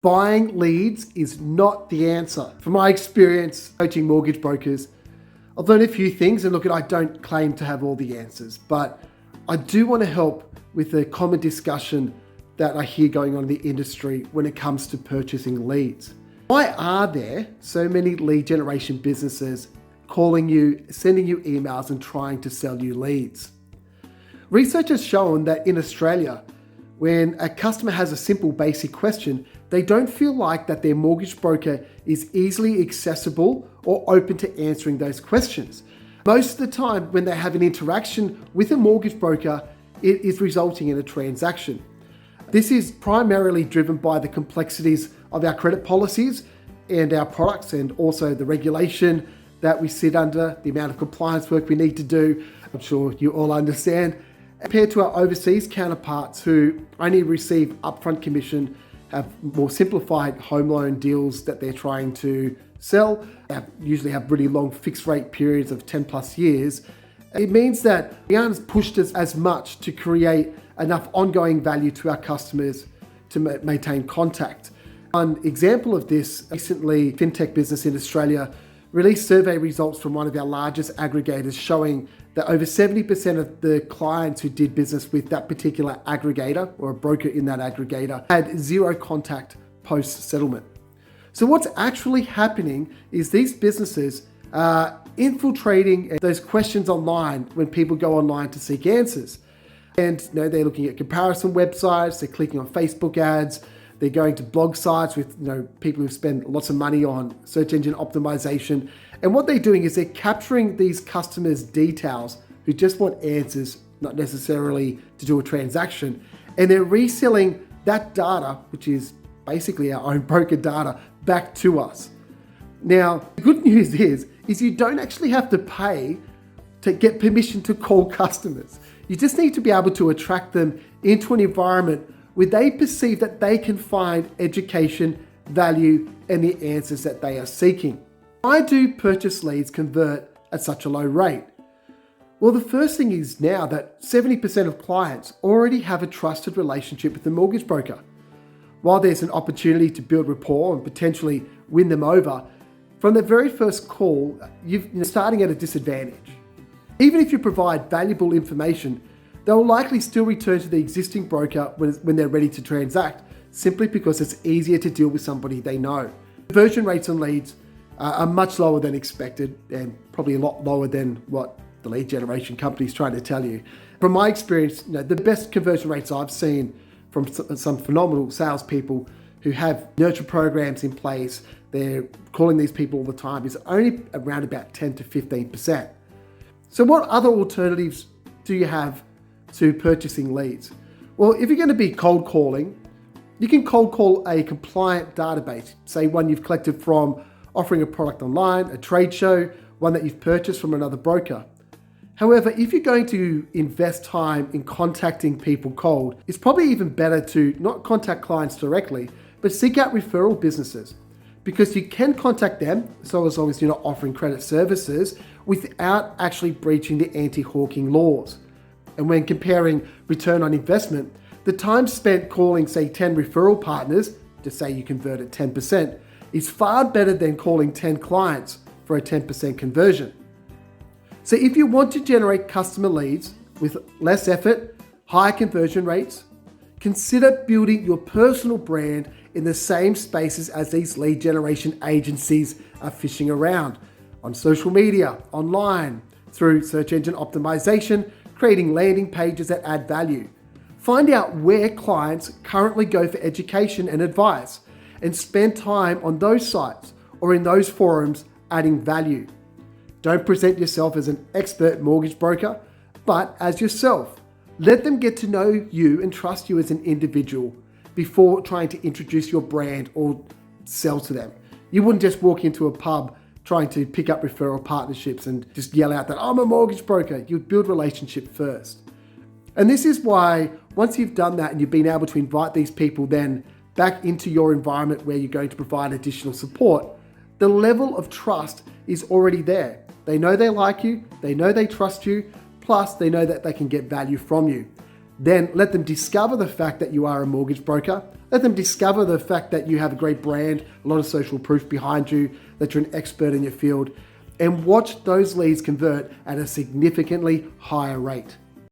Buying leads is not the answer. From my experience coaching mortgage brokers, I've learned a few things, and look, I don't claim to have all the answers, but I do want to help with the common discussion that I hear going on in the industry when it comes to purchasing leads. Why are there so many lead generation businesses calling you, sending you emails and trying to sell you leads? Research has shown that in Australia, when a customer has a simple basic question, they don't feel like that their mortgage broker is easily accessible or open to answering those questions. Most of the time when they have an interaction with a mortgage broker, it is resulting in a transaction. This is primarily driven by the complexities of our credit policies and our products, and also the regulation that we sit under, the amount of compliance work we need to do. I'm sure you all understand. Compared to our overseas counterparts who only receive upfront commission, have more simplified home loan deals that they're trying to sell, usually have really long fixed rate periods of 10 plus years. It means that we aren't pushed as much to create enough ongoing value to our customers to maintain contact. One example of this, recently, fintech business in Australia released survey results from one of our largest aggregators showing that over 70% of the clients who did business with that particular aggregator or a broker in that aggregator had zero contact post-settlement. So what's actually happening is these businesses are infiltrating those questions online when people go online to seek answers. And they're looking at comparison websites, they're clicking on Facebook ads, they're going to blog sites with people who spend lots of money on search engine optimization. And what they're doing is they're capturing these customers' details who just want answers, not necessarily to do a transaction. And they're reselling that data, which is basically our own broker data, back to us. Now, the good news is you don't actually have to pay to get permission to call customers. You just need to be able to attract them into an environment where they perceive that they can find education, value, and the answers that they are seeking. Why do purchase leads convert at such a low rate? Well, the first thing is now that 70% of clients already have a trusted relationship with the mortgage broker. While there's an opportunity to build rapport and potentially win them over, from the very first call, you're starting at a disadvantage. Even if you provide valuable information, they will likely still return to the existing broker when they're ready to transact, simply because it's easier to deal with somebody they know. Conversion rates on leads are much lower than expected, and probably a lot lower than what the lead generation company is trying to tell you. From my experience, the best conversion rates I've seen from some phenomenal salespeople who have nurture programs in place, they're calling these people all the time, is only around about 10 to 15%. So what other alternatives do you have to purchasing leads? Well, if you're going to be cold calling, you can cold call a compliant database, say one you've collected from offering a product online, a trade show, one that you've purchased from another broker. However, if you're going to invest time in contacting people cold, it's probably even better to not contact clients directly, but seek out referral businesses, because you can contact them, so as long as you're not offering credit services, without actually breaching the anti-hawking laws. And when comparing return on investment, the time spent calling, say, 10 referral partners to say you converted 10% is far better than calling 10 clients for a 10% conversion. So if you want to generate customer leads with less effort, higher conversion rates, consider building your personal brand in the same spaces as these lead generation agencies are fishing around, on social media, online, through search engine optimization, creating landing pages that add value. Find out where clients currently go for education and advice, and spend time on those sites or in those forums adding value. Don't present yourself as an expert mortgage broker, but as yourself. Let them get to know you and trust you as an individual before trying to introduce your brand or sell to them. You wouldn't just walk into a pub trying to pick up referral partnerships and just yell out that I'm a mortgage broker. You'd build relationship first. And this is why once you've done that and you've been able to invite these people then back into your environment where you're going to provide additional support, the level of trust is already there. They know they like you, they know they trust you, plus they know that they can get value from you. Then let them discover the fact that you are a mortgage broker. Let them discover the fact that you have a great brand, a lot of social proof behind you, that you're an expert in your field, and watch those leads convert at a significantly higher rate.